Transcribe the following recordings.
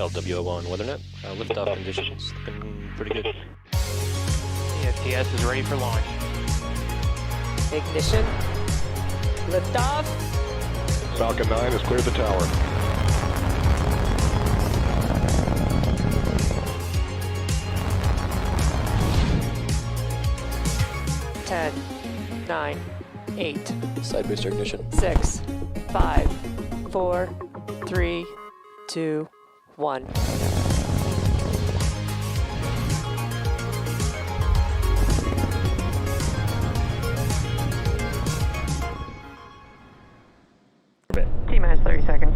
LWO1 WeatherNet. Liftoff conditions looking pretty good. ESTS is ready for launch. Ignition. Liftoff. Falcon 9 has cleared the tower. Ten, 9, 8, Side booster ignition. 6, 5, 4, 3, 2, 1. T-minus 30 seconds.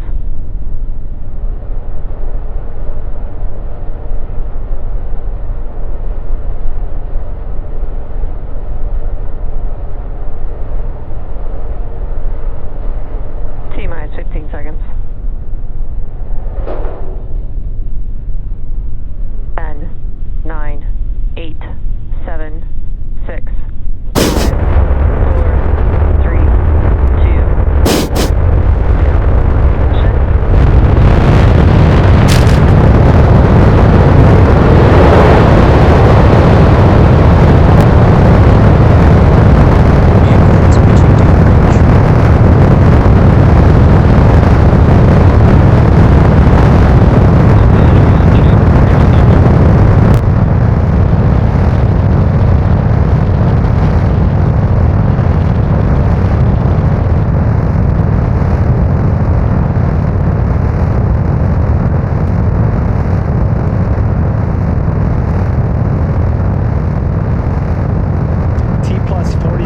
T-minus 15 seconds. 10, 9, 8, 7, 6, 5, 4, 3, 2,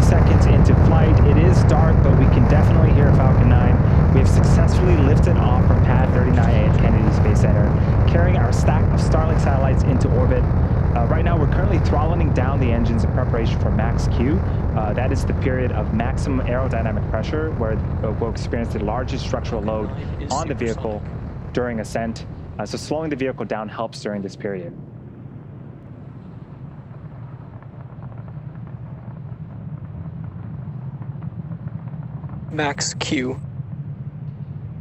Seconds into flight. It is dark, but we can definitely hear Falcon 9. We have successfully lifted off from Pad 39A at Kennedy Space Center, carrying our stack of Starlink satellites into orbit. Right now, we're currently throttling down the engines in preparation for max Q. That is the period of maximum aerodynamic pressure, where we'll experience the largest structural load on the vehicle during ascent. So slowing the vehicle down helps during this period. Max Q.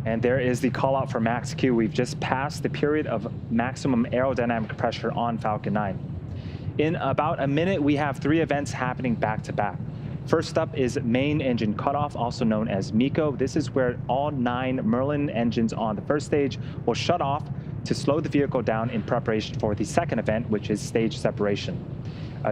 And there is the call out for max Q. We've just passed the period of maximum aerodynamic pressure on Falcon 9. In about a minute, we have 3 events happening back to back. First up is main engine cutoff, also known as MECO. This is where all 9 Merlin engines on the first stage will shut off to slow the vehicle down in preparation for the second event, which is stage separation.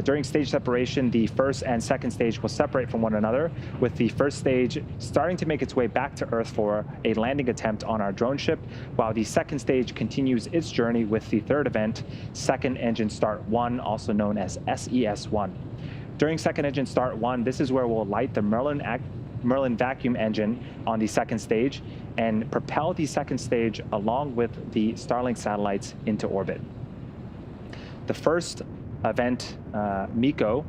During stage separation, the first and second stage will separate from one another, with the first stage starting to make its way back to Earth for a landing attempt on our drone ship, while the second stage continues its journey with the third event, Second Engine Start 1, also known as SES-1. During Second Engine Start 1, this is where we'll light the Merlin vacuum engine on the second stage and propel the second stage along with the Starlink satellites into orbit. The first event, MECO,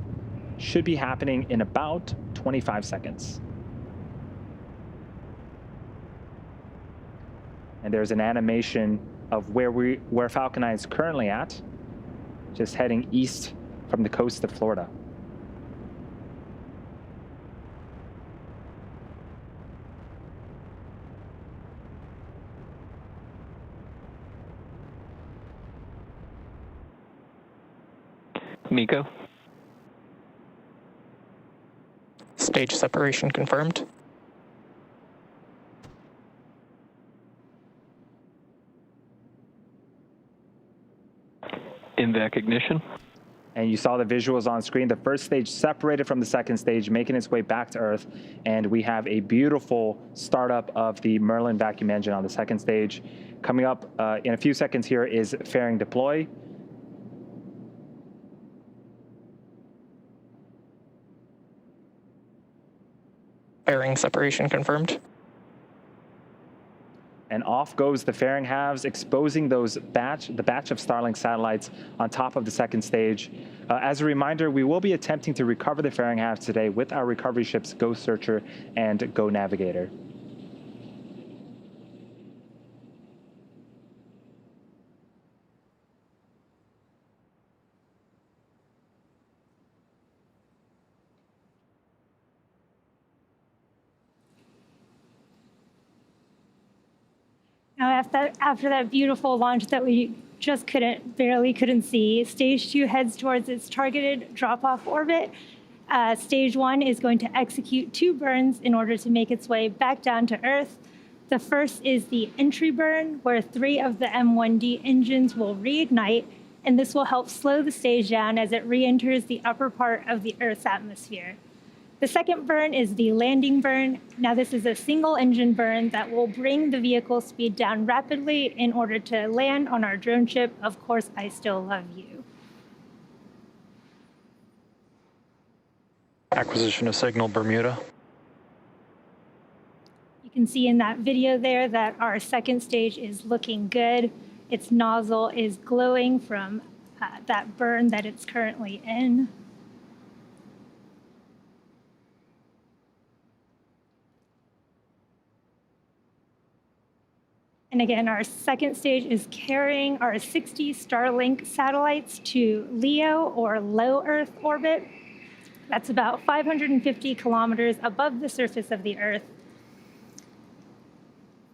should be happening in about 25 seconds. And there's an animation of where Falcon 9 is currently at, just heading east from the coast of Florida. MECO. Stage separation confirmed. INVAC ignition. And you saw the visuals on screen. The first stage separated from the second stage, making its way back to Earth. And we have a beautiful startup of the Merlin vacuum engine on the second stage. Coming up in a few seconds here is fairing deploy. Fairing separation confirmed. And off goes the fairing halves, exposing the batch of Starlink satellites on top of the second stage. As a reminder, we will be attempting to recover the fairing halves today with our recovery ships Go Searcher and Go Navigator. Now, after that beautiful launch that we just barely couldn't see, Stage 2 heads towards its targeted drop-off orbit. Stage 1 is going to execute 2 burns in order to make its way back down to Earth. The first is the entry burn, where 3 of the M1D engines will reignite, and this will help slow the stage down as it re-enters the upper part of the Earth's atmosphere. The second burn is the landing burn. Now, this is a single engine burn that will bring the vehicle speed down rapidly in order to land on our drone ship, Of Course I Still Love You. Acquisition of signal, Bermuda. You can see in that video there that our second stage is looking good. Its nozzle is glowing from that burn that it's currently in. And again, our second stage is carrying our 60 Starlink satellites to LEO, or low Earth orbit. That's about 550 kilometers above the surface of the Earth.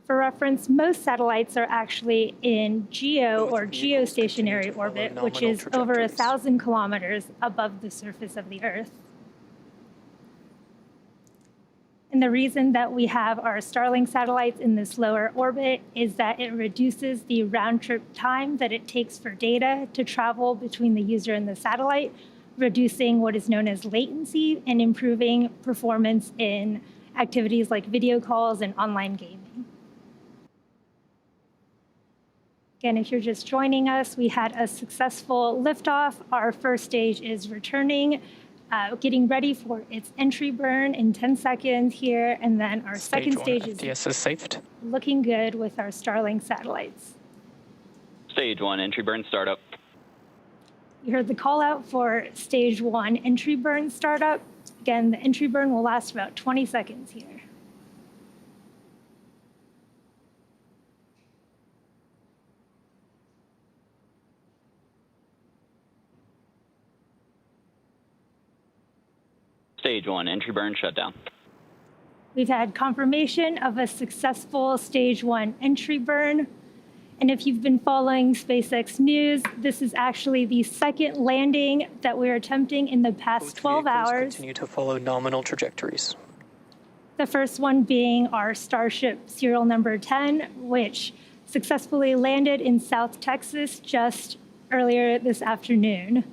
For reference, most satellites are actually in GEO, or geostationary orbit, which is over 1,000 kilometers above the surface of the Earth. And the reason that we have our Starlink satellites in this lower orbit is that it reduces the round-trip time that it takes for data to travel between the user and the satellite, reducing what is known as latency and improving performance in activities like video calls and online gaming. Again, if you're just joining us, we had a successful liftoff. Our first stage is returning, getting ready for its entry burn in 10 seconds here, and then our second stage is safed. Looking good with our Starlink satellites. Stage 1, entry burn startup. You heard the call out for Stage 1 entry burn startup. Again, the entry burn will last about 20 seconds here. Stage 1, entry burn shutdown. We've had confirmation of a successful Stage 1 entry burn. And if you've been following SpaceX news, this is actually the second landing that we're attempting in the past 12 hours. Continue to follow nominal trajectories. The first one being our Starship serial number 10, which successfully landed in South Texas just earlier this afternoon.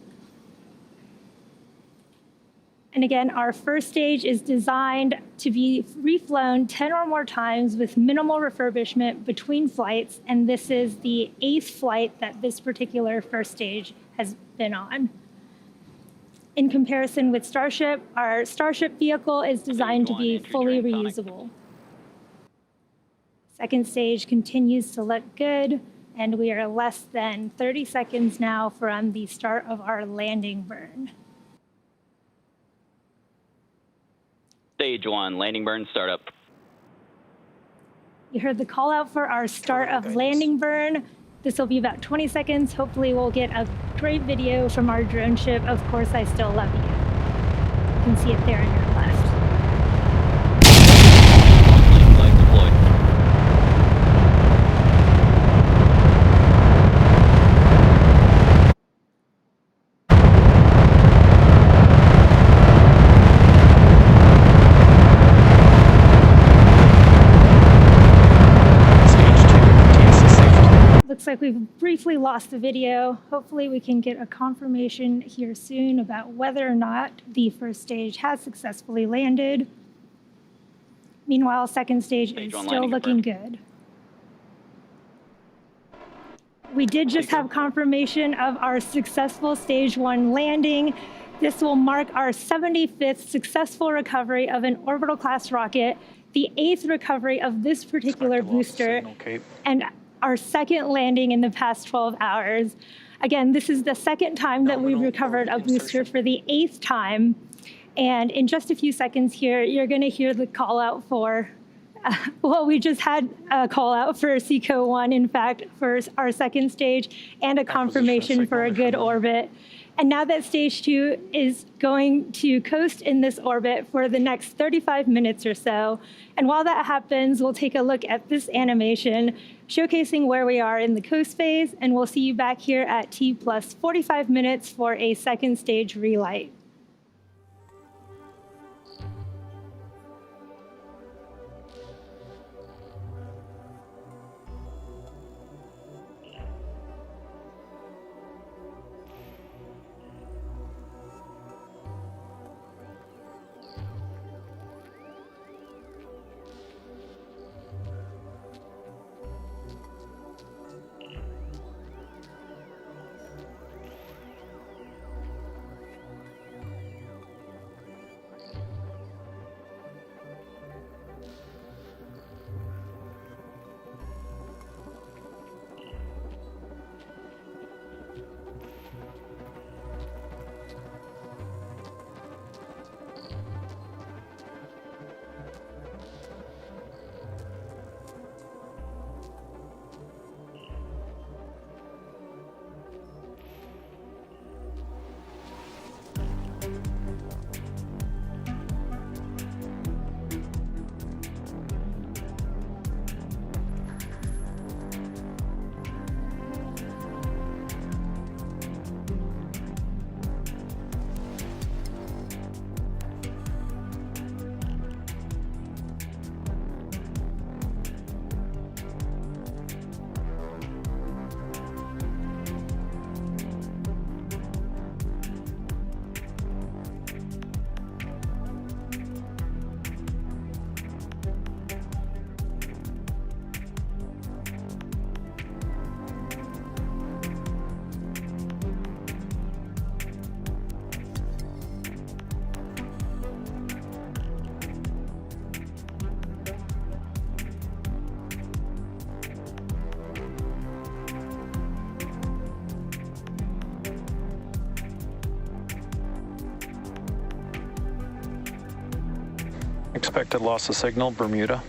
And again, our first stage is designed to be reflown 10 or more times with minimal refurbishment between flights, and this is the 8th flight that this particular first stage has been on. In comparison with Starship, our Starship vehicle is designed to be fully reusable. Second stage continues to look good, and we are less than 30 seconds now from the start of our landing burn. Stage 1, landing burn startup. You heard the call out for our start of landing burn. This will be about 20 seconds. Hopefully we'll get a great video from our drone ship, Of Course I Still Love You. You can see it there on your left. Flight deployed. Looks like we've briefly lost the video. Hopefully we can get a confirmation here soon about whether or not the first stage has successfully landed. Meanwhile, second stage is still looking good. We did just have confirmation of our successful Stage 1 landing. This will mark our 75th successful recovery of an orbital class rocket, the 8th recovery of this particular booster, and our second landing in the past 12 hours. Again, this is the second time that we've recovered a booster for the 8th time. And in just a few seconds here, you're gonna hear the call out for, well, we just had a call out for CKO1, in fact, for our second stage, and a confirmation for a good orbit. And now that stage 2 is going to coast in this orbit for the next 35 minutes or so. And while that happens, we'll take a look at this animation showcasing where we are in the coast phase, and we'll see you back here at T plus 45 minutes for a second stage relight. Expected loss of signal, Bermuda.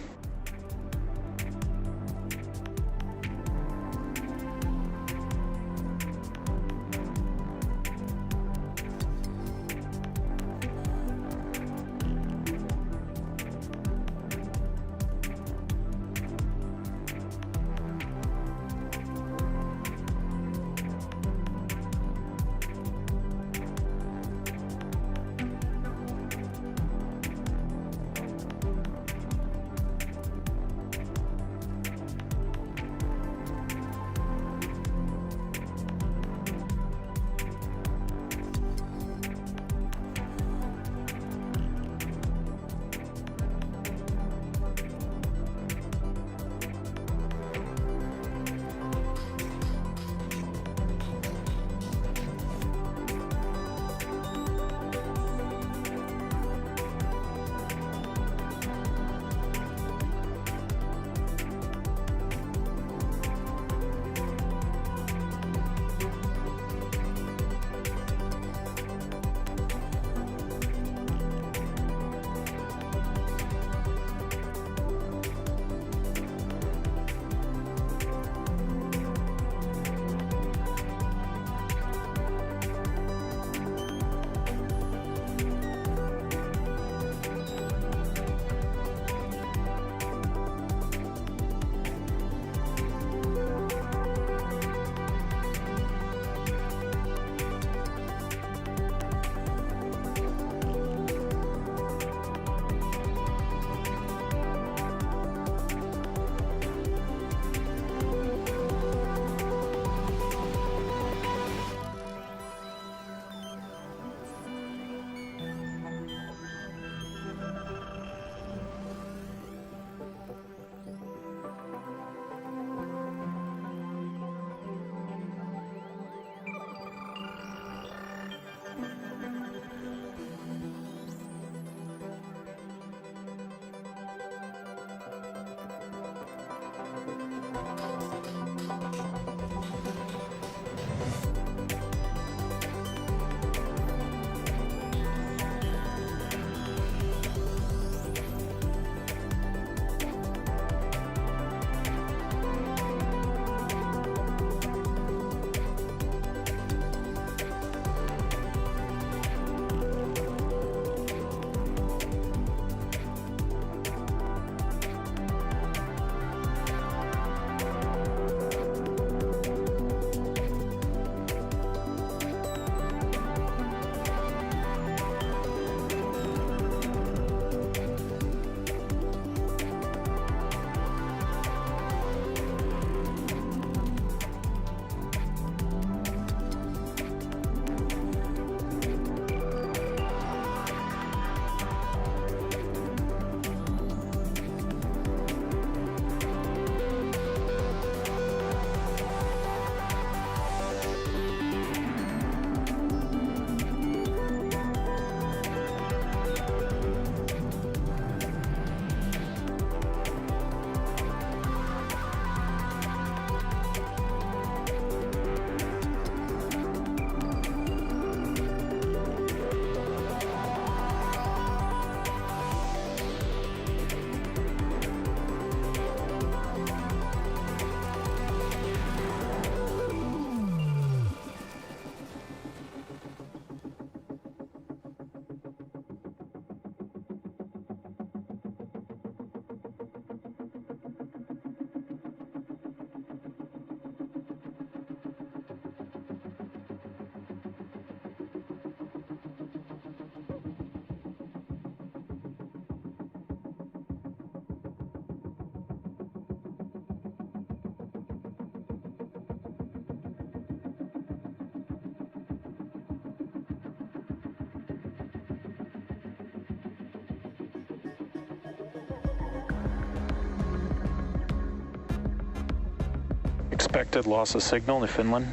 Expected loss of signal to Finland.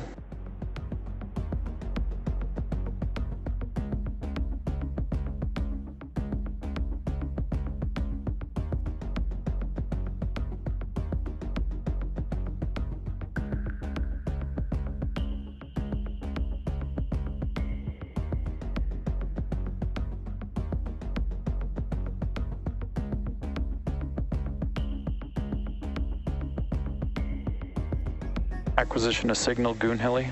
Acquisition of signal, Goonhilly.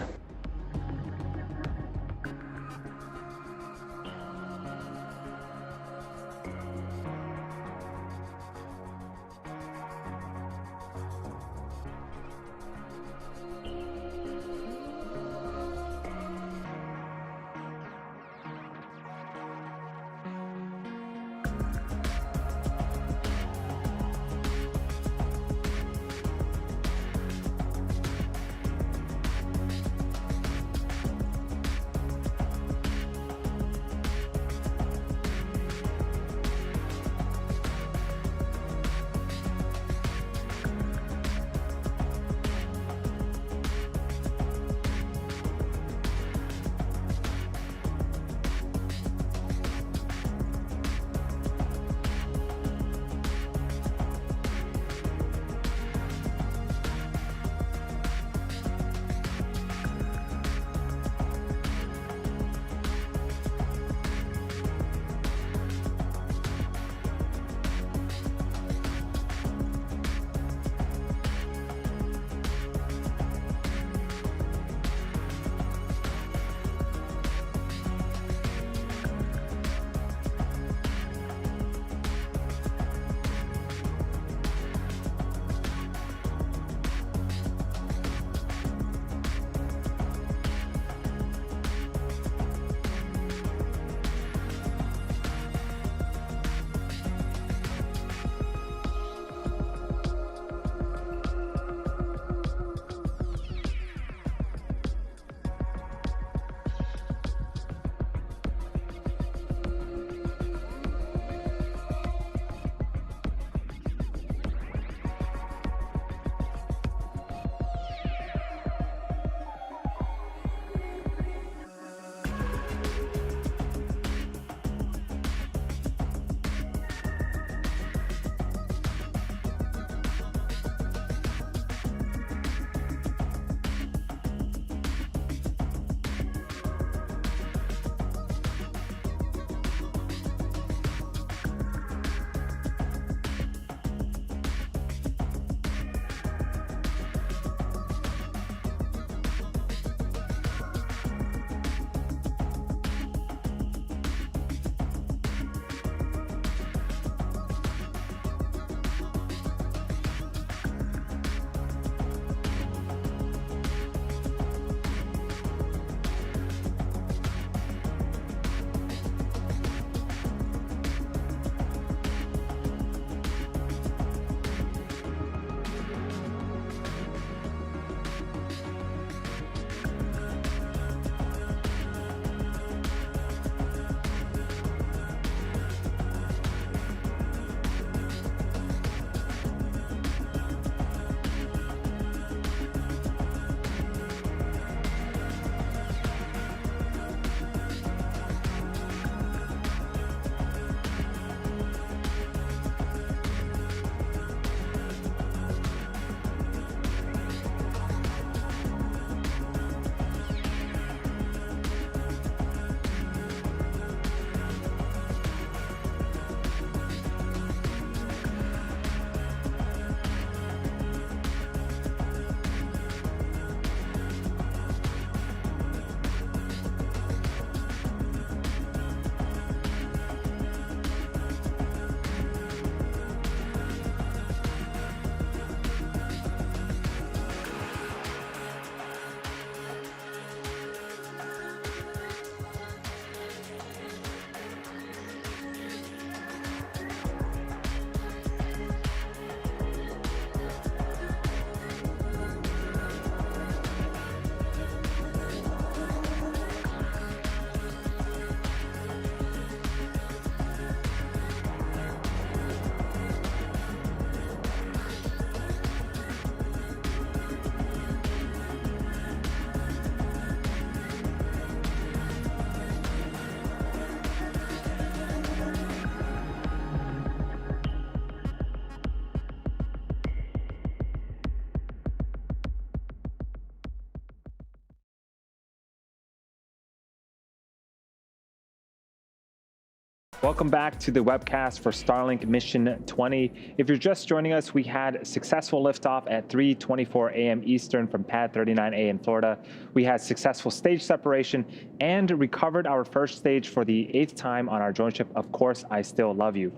Welcome back to the webcast for Starlink Mission 20. If you're just joining us, we had successful liftoff at 3:24 a.m. Eastern from Pad 39A in Florida. We had successful stage separation and recovered our first stage for the 8th time on our drone ship, Of Course I Still Love You.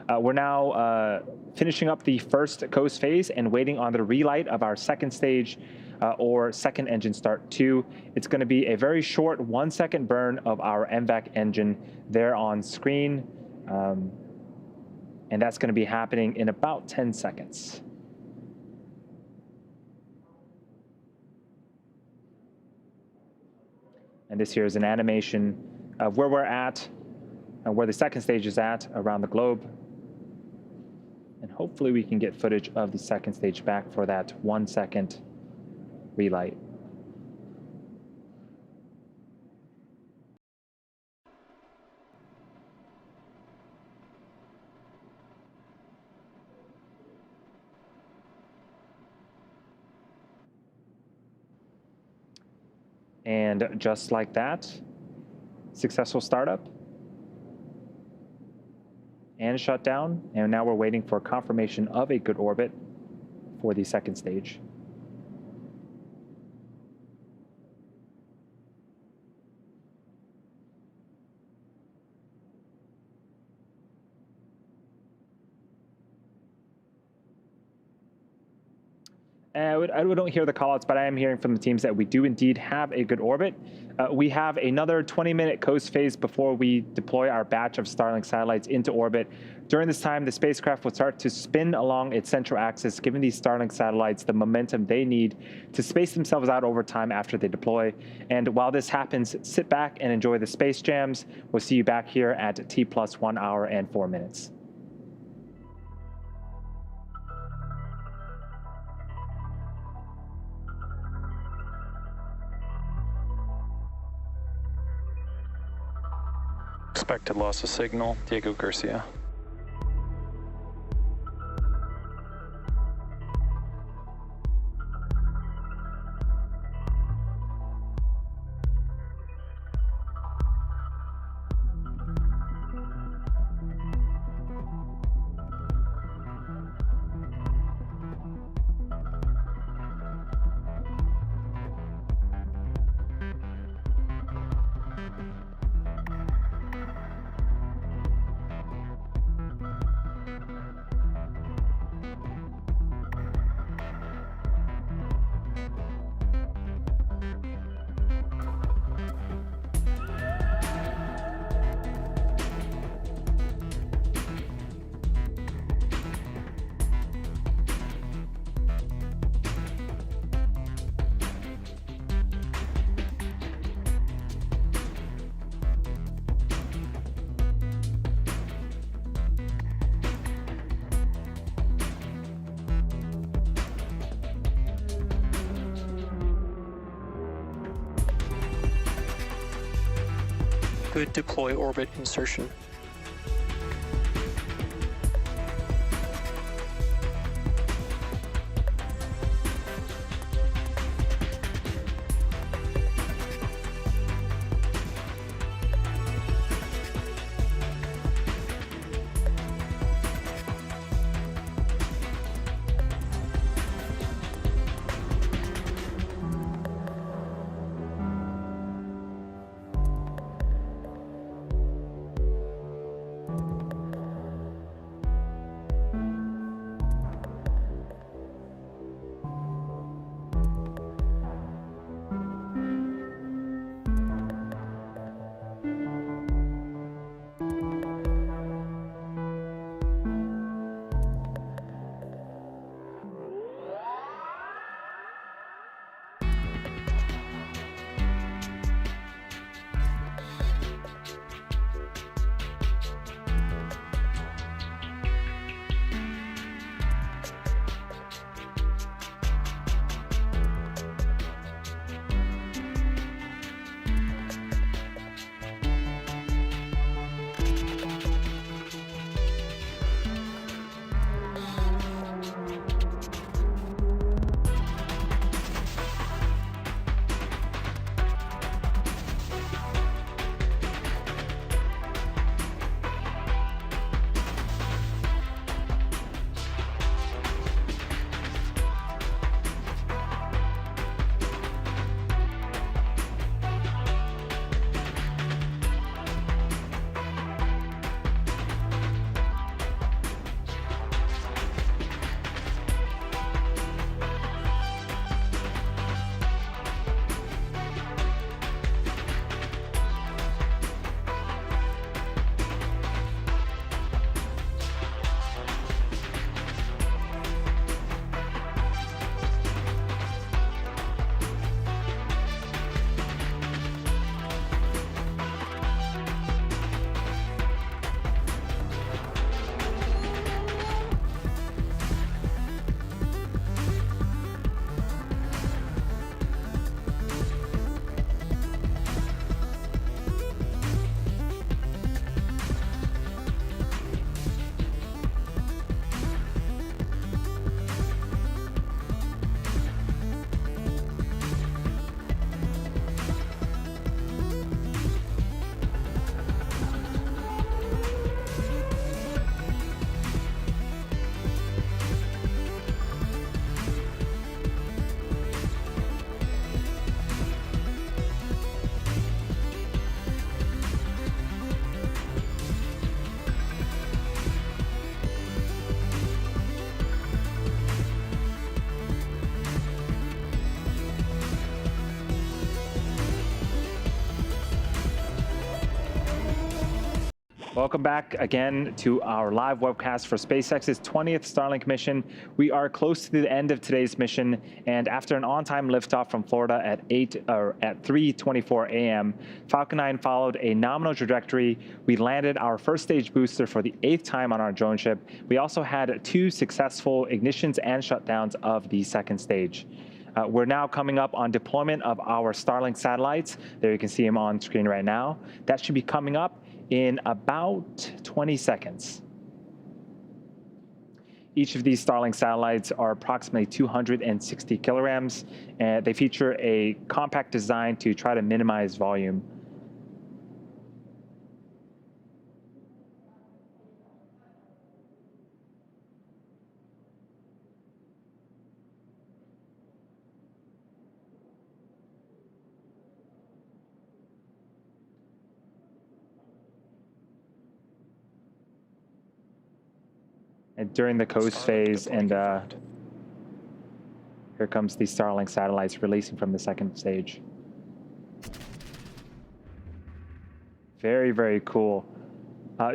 We're now finishing up the first KOS phase and waiting on the relight of our second stage or second engine start 2. It's going to be a very short 1-second burn of our MVAC engine there on screen. And that's going to be happening in about 10 seconds. And this here is an animation of where we're at, where the second stage is at around the globe. And hopefully we can get footage of the second stage back for that 1-second relight. And just like that, successful startup and shutdown. And now we're waiting for confirmation of a good orbit for the second stage. I don't hear the callouts, but I am hearing from the teams that we do indeed have a good orbit. We have another 20-minute KOS phase before we deploy our batch of Starlink satellites into orbit. During this time, the spacecraft will start to spin along its central axis, giving these Starlink satellites the momentum they need to space themselves out over time after they deploy. And while this happens, sit back and enjoy the space jams. We'll see you back here at T+1 hour and 4 minutes. Expected loss of signal, Diego Garcia. Good deploy orbit insertion. Welcome back again to our live webcast for SpaceX's 20th Starlink mission. We are close to the end of today's mission, and after an on-time liftoff from Florida at 3:24 a.m., Falcon 9 followed a nominal trajectory. We landed our first stage booster for the 8th time on our drone ship. We also had 2 successful ignitions and shutdowns of the second stage. We're now coming up on deployment of our Starlink satellites. There you can see them on screen right now. That should be coming up in about 20 seconds. Each of these Starlink satellites are approximately 260 kilograms, and they feature a compact design to try to minimize volume. And during the KOS phase, and here comes the Starlink satellites releasing from the second stage. Very, very cool.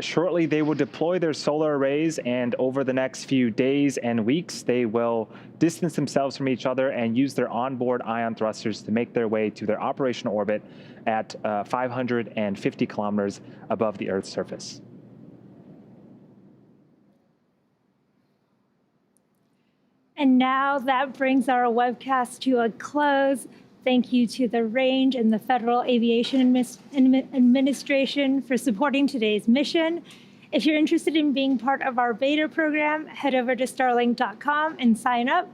Shortly, they will deploy their solar arrays, and over the next few days and weeks, they will distance themselves from each other and use their onboard ion thrusters to make their way to their operational orbit at 550 kilometers above the Earth's surface. And now that brings our webcast to a close. Thank you to the Range and the Federal Aviation Administration for supporting today's mission. If you're interested in being part of our beta program, head over to starlink.com and sign up.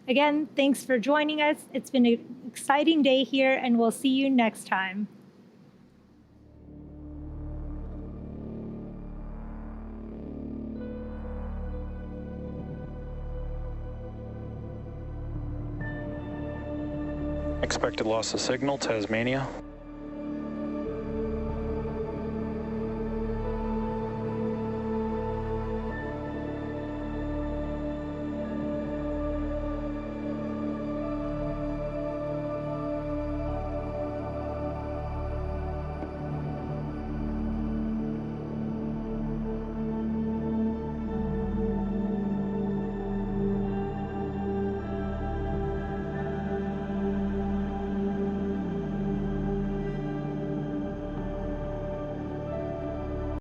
Again, thanks for joining us. It's been an exciting day here, and we'll see you next time. Expected loss of signal, Tasmania.